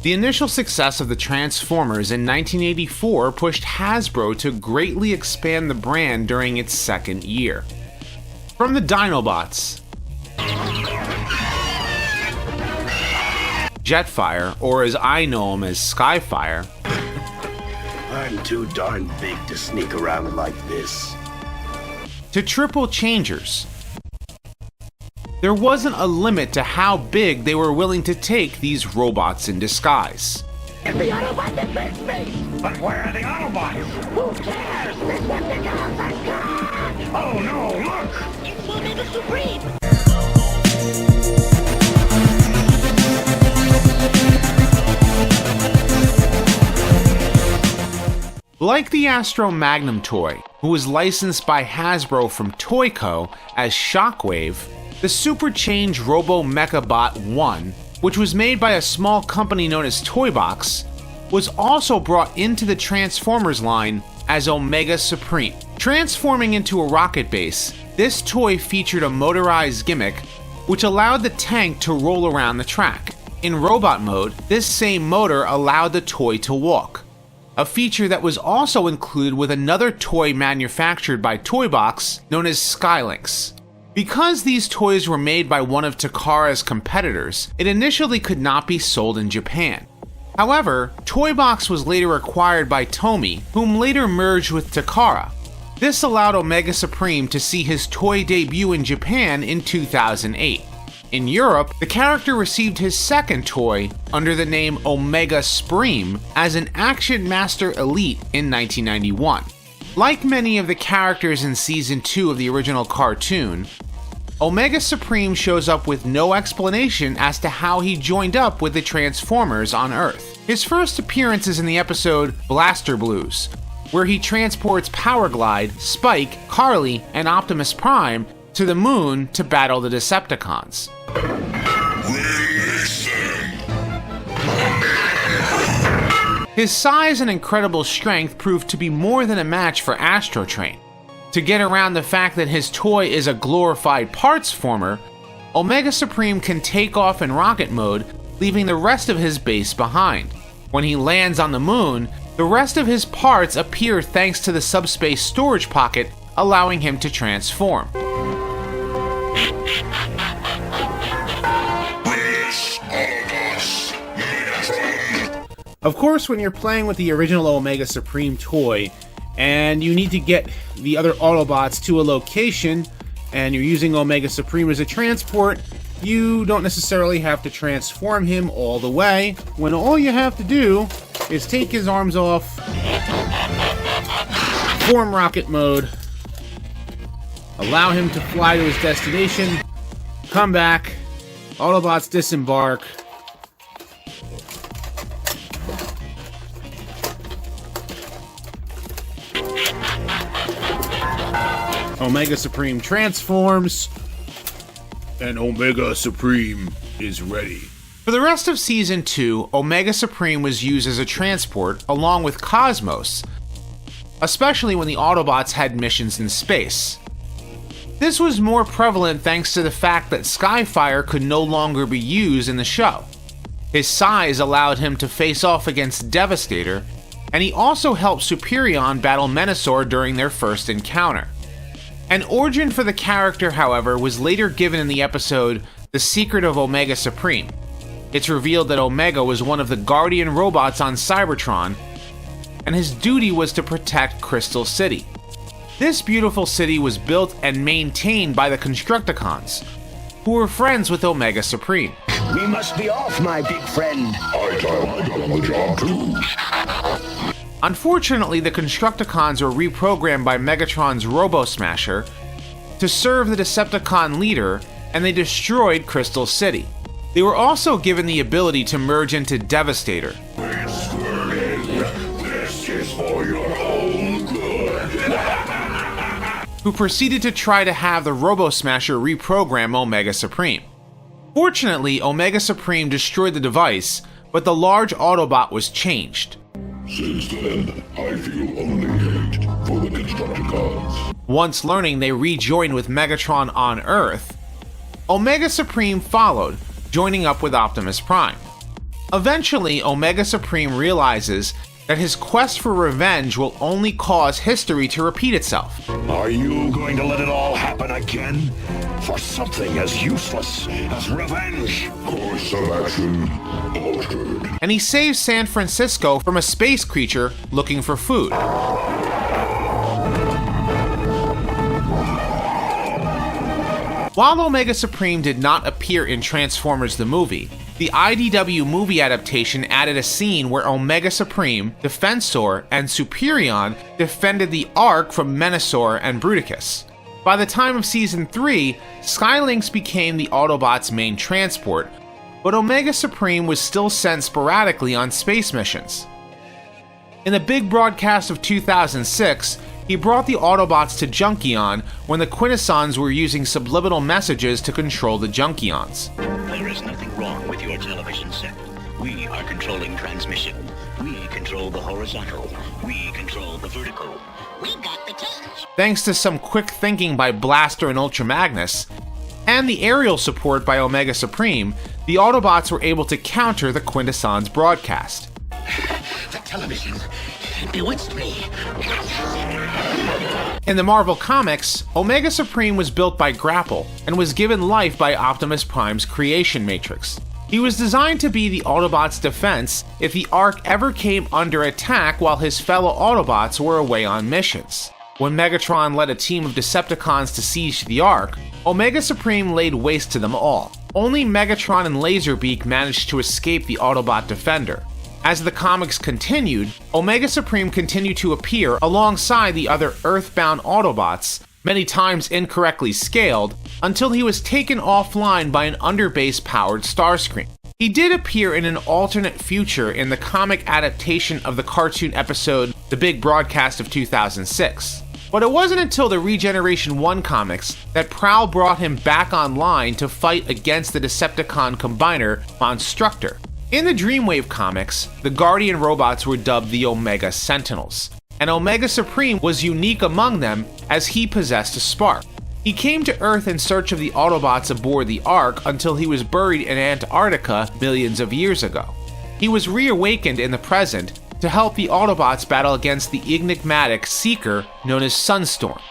The initial success of the Transformers in 1984 pushed Hasbro to greatly expand the brand during its second year. From the Dinobots, Jetfire, or as I know him as Skyfire, I'm too darn big to sneak around like this, to Triple Changers. There wasn't a limit to how big they were willing to take these robots in disguise. If the Autobots infect me! But where are the Autobots? Who cares? Decepticons are gone! Oh no, look! It's Omega Supreme! Like the Astro Magnum toy, who was licensed by Hasbro from Toyco as Shockwave, the Super Change Robo Mechabot 1, which was made by a small company known as Toybox, was also brought into the Transformers line as Omega Supreme. Transforming into a rocket base, this toy featured a motorized gimmick which allowed the tank to roll around the track. In robot mode, this same motor allowed the toy to walk, a feature that was also included with another toy manufactured by Toybox known as Skylynx. Because these toys were made by one of Takara's competitors, it initially could not be sold in Japan. However, Toybox was later acquired by Tomy, whom later merged with Takara. This allowed Omega Supreme to see his toy debut in Japan in 2008. In Europe, the character received his second toy under the name Omega Supreme as an Action Master Elite in 1991. Like many of the characters in Season 2 of the original cartoon, Omega Supreme shows up with no explanation as to how he joined up with the Transformers on Earth. His first appearance is in the episode Blaster Blues, where he transports Powerglide, Spike, Carly, and Optimus Prime to the moon to battle the Decepticons. His size and incredible strength proved to be more than a match for Astrotrain. To get around the fact that his toy is a glorified parts former, Omega Supreme can take off in rocket mode, leaving the rest of his base behind. When he lands on the moon, the rest of his parts appear thanks to the subspace storage pocket, allowing him to transform. Of course, when you're playing with the original Omega Supreme toy, and you need to get the other Autobots to a location, and you're using Omega Supreme as a transport, you don't necessarily have to transform him all the way, when all you have to do is take his arms off, form rocket mode, allow him to fly to his destination, come back, Autobots disembark, Omega Supreme transforms, and Omega Supreme is ready. For the rest of Season 2, Omega Supreme was used as a transport along with Cosmos, especially when the Autobots had missions in space. This was more prevalent thanks to the fact that Skyfire could no longer be used in the show. His size allowed him to face off against Devastator, and he also helped Superion battle Menasor during their first encounter. An origin for the character, however, was later given in the episode The Secret of Omega Supreme. It's revealed that Omega was one of the Guardian robots on Cybertron, and his duty was to protect Crystal City. This beautiful city was built and maintained by the Constructicons, who were friends with Omega Supreme. We must be off, my big friend. I got on the job too. Unfortunately, the Constructicons were reprogrammed by Megatron's Robo-Smasher to serve the Decepticon leader, and they destroyed Crystal City. They were also given the ability to merge into Devastator, This is for your own good. who proceeded to try to have the Robo-Smasher reprogram Omega Supreme. Fortunately, Omega Supreme destroyed the device, but the large Autobot was changed. Since then, I feel only hate for the Decepticons. Once learning they rejoined with Megatron on Earth, Omega Supreme followed, joining up with Optimus Prime. Eventually, Omega Supreme realizes that his quest for revenge will only cause history to repeat itself. Are you going to let it all happen again? For something as useless as revenge? Course of action altered. And he saves San Francisco from a space creature looking for food. While Omega Supreme did not appear in Transformers the movie, the IDW movie adaptation added a scene where Omega Supreme, Defensor, and Superion defended the Ark from Menasor and Bruticus. By the time of Season 3, Skylynx became the Autobots' main transport, but Omega Supreme was still sent sporadically on space missions. In the big broadcast of 2006, he brought the Autobots to Junkion when the Quintessons were using subliminal messages to control the Junkions. There is nothing wrong with your television set. We are controlling transmission. We control the horizontal. We control the vertical. We got the change. Thanks to some quick thinking by Blaster and Ultra Magnus, and the aerial support by Omega Supreme, the Autobots were able to counter the Quintessons' broadcast. The television bewitched me. In the Marvel Comics, Omega Supreme was built by Grapple and was given life by Optimus Prime's creation matrix. He was designed to be the Autobots' defense if the Ark ever came under attack while his fellow Autobots were away on missions. When Megatron led a team of Decepticons to siege the Ark, Omega Supreme laid waste to them all. Only Megatron and Laserbeak managed to escape the Autobot defender. As the comics continued, Omega Supreme continued to appear alongside the other Earthbound Autobots, many times incorrectly scaled, until he was taken offline by an underbase-powered Starscream. He did appear in an alternate future in the comic adaptation of the cartoon episode The Big Broadcast of 2006. But it wasn't until the Regeneration 1 comics that Prowl brought him back online to fight against the Decepticon combiner Monstructor. In the Dreamwave comics, the Guardian robots were dubbed the Omega Sentinels, and Omega Supreme was unique among them as he possessed a spark. He came to Earth in search of the Autobots aboard the Ark until he was buried in Antarctica millions of years ago. He was reawakened in the present to help the Autobots battle against the enigmatic Seeker known as Sunstorm.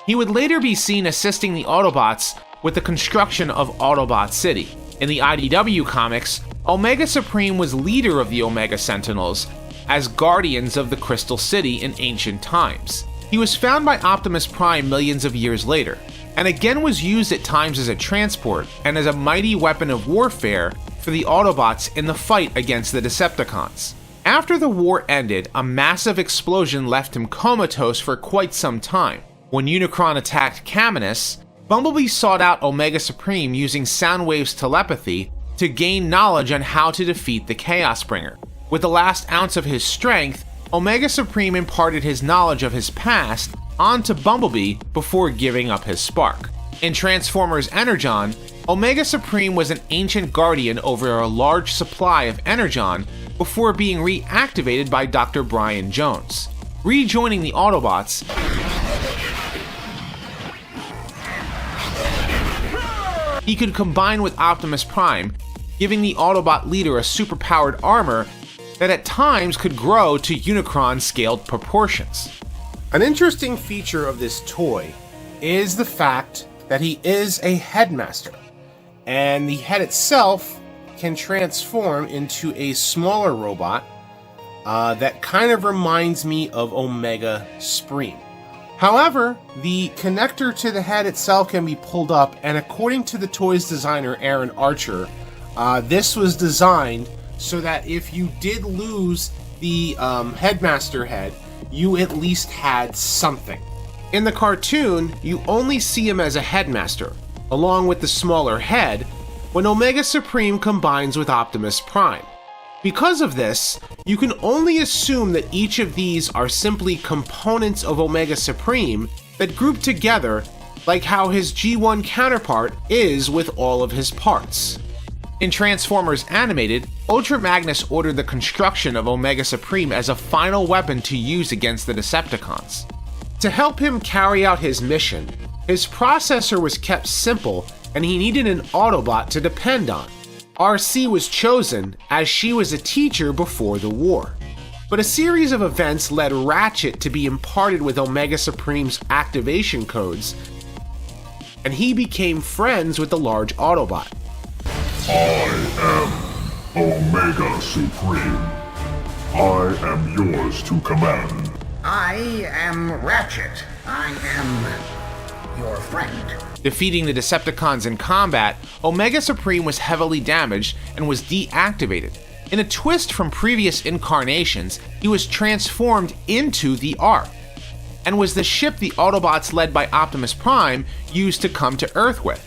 He would later be seen assisting the Autobots with the construction of Autobot City. In the IDW comics, Omega Supreme was leader of the Omega Sentinels as guardians of the Crystal City in ancient times. He was found by Optimus Prime millions of years later, and again was used at times as a transport and as a mighty weapon of warfare for the Autobots in the fight against the Decepticons. After the war ended, a massive explosion left him comatose for quite some time. When Unicron attacked Caminus, Bumblebee sought out Omega Supreme using Soundwave's telepathy to gain knowledge on how to defeat the Chaos Bringer. With the last ounce of his strength, Omega Supreme imparted his knowledge of his past onto Bumblebee before giving up his spark. In Transformers Energon, Omega Supreme was an ancient guardian over a large supply of Energon before being reactivated by Dr. Brian Jones. Rejoining the Autobots, he could combine with Optimus Prime, giving the Autobot leader a superpowered armor that at times could grow to Unicron-scaled proportions. An interesting feature of this toy is the fact that he is a headmaster, and the head itself can transform into a smaller robot that kind of reminds me of Omega Supreme. However, the connector to the head itself can be pulled up, and according to the toy's designer, Aaron Archer, this was designed so that if you did lose the headmaster head, you at least had something. In the cartoon, you only see him as a headmaster, along with the smaller head, when Omega Supreme combines with Optimus Prime. Because of this, you can only assume that each of these are simply components of Omega Supreme that group together, like how his G1 counterpart is with all of his parts. In Transformers Animated, Ultra Magnus ordered the construction of Omega Supreme as a final weapon to use against the Decepticons. To help him carry out his mission, his processor was kept simple and he needed an Autobot to depend on. RC was chosen as she was a teacher before the war. But a series of events led Ratchet to be imparted with Omega Supreme's activation codes, and he became friends with the large Autobot. I am Omega Supreme. I am yours to command. I am Ratchet. I am your friend. Defeating the Decepticons in combat, Omega Supreme was heavily damaged and was deactivated. In a twist from previous incarnations, he was transformed into the Ark, and was the ship the Autobots led by Optimus Prime used to come to Earth with.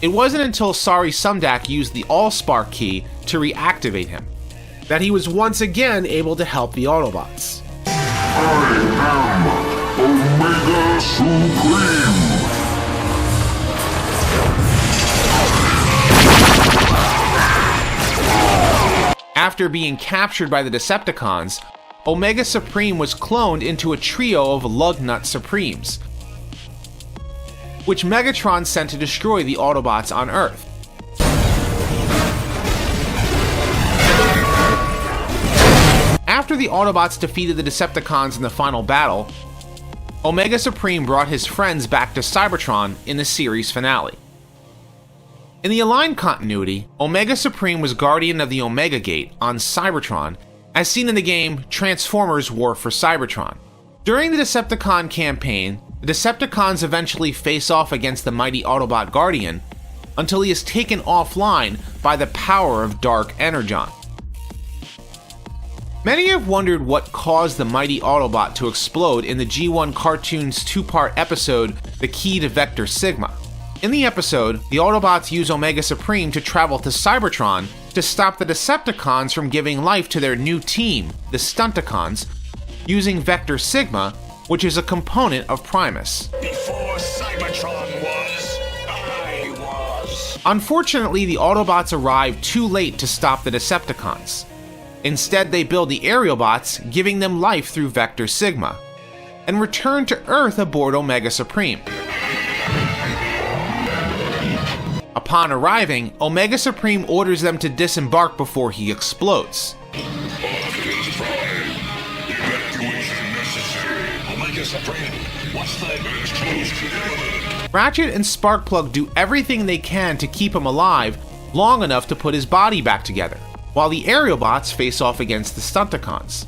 It wasn't until Sari Sumdak used the Allspark key to reactivate him that he was once again able to help the Autobots. I am Omega Supreme. After being captured by the Decepticons, Omega Supreme was cloned into a trio of Lugnut Supremes, which Megatron sent to destroy the Autobots on Earth. After the Autobots defeated the Decepticons in the final battle, Omega Supreme brought his friends back to Cybertron in the series finale. In the Aligned continuity, Omega Supreme was guardian of the Omega Gate on Cybertron, as seen in the game Transformers War for Cybertron. During the Decepticon campaign, the Decepticons eventually face off against the mighty Autobot Guardian, until he is taken offline by the power of Dark Energon. Many have wondered what caused the mighty Autobot to explode in the G1 Cartoons two-part episode The Key to Vector Sigma. In the episode, the Autobots use Omega Supreme to travel to Cybertron to stop the Decepticons from giving life to their new team, the Stunticons, using Vector Sigma, which is a component of Primus. Before Cybertron was, I was. Unfortunately, the Autobots arrive too late to stop the Decepticons. Instead, they build the Aerialbots, giving them life through Vector Sigma, and return to Earth aboard Omega Supreme. Upon arriving, Omega Supreme orders them to disembark before he explodes. Optimus Prime, evacuation necessary. Omega Supreme, what's that? As close together. Ratchet and Sparkplug do everything they can to keep him alive long enough to put his body back together, while the Aerialbots face off against the Stunticons.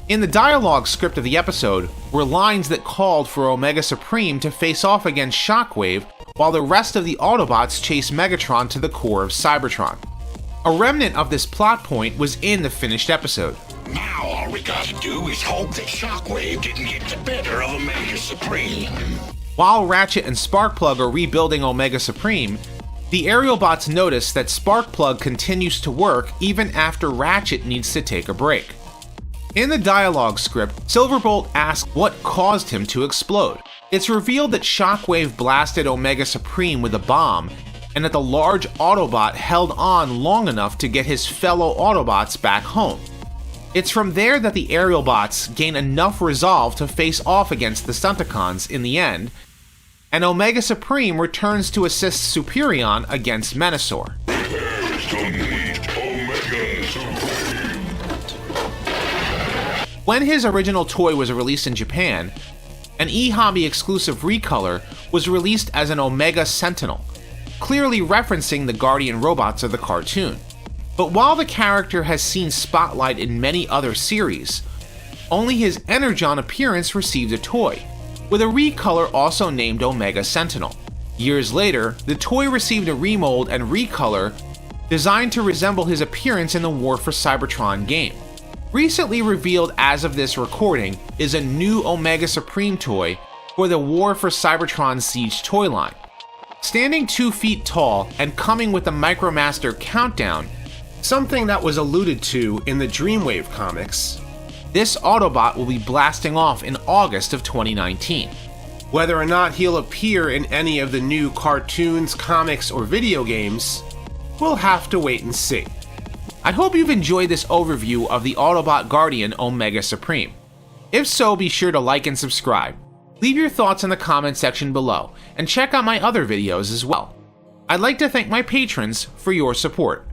In the dialogue script of the episode were lines that called for Omega Supreme to face off against Shockwave, while the rest of the Autobots chase Megatron to the core of Cybertron. A remnant of this plot point was in the finished episode. Now all we gotta do is hope that Shockwave didn't get the better of Omega Supreme. While Ratchet and Sparkplug are rebuilding Omega Supreme, the Aerialbots notice that Sparkplug continues to work even after Ratchet needs to take a break. In the dialogue script, Silverbolt asks what caused him to explode. It's revealed that Shockwave blasted Omega Supreme with a bomb, and that the large Autobot held on long enough to get his fellow Autobots back home. It's from there that the Aerialbots gain enough resolve to face off against the Stunticons in the end, and Omega Supreme returns to assist Superion against Menasor. When his original toy was released in Japan, an eHobby exclusive recolor was released as an Omega Sentinel, clearly referencing the Guardian robots of the cartoon. But while the character has seen spotlight in many other series, only his Energon appearance received a toy, with a recolor also named Omega Sentinel. Years later, the toy received a remold and recolor designed to resemble his appearance in the War for Cybertron game. Recently revealed as of this recording is a new Omega Supreme toy for the War for Cybertron Siege toy line. Standing 2 feet tall and coming with the Micromaster countdown, something that was alluded to in the Dreamwave comics, this Autobot will be blasting off in August of 2019. Whether or not he'll appear in any of the new cartoons, comics, or video games, we'll have to wait and see. I hope you've enjoyed this overview of the Autobot Guardian Omega Supreme. If so, be sure to like and subscribe. Leave your thoughts in the comment section below, and check out my other videos as well. I'd like to thank my patrons for your support.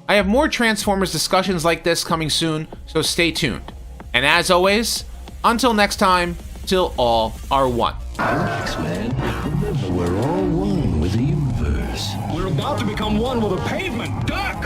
I have more Transformers discussions like this coming soon, so stay tuned. And as always, until next time, till all are one. X-Men, remember we're all one with the universe. We're about to become one with the pavement. Duck!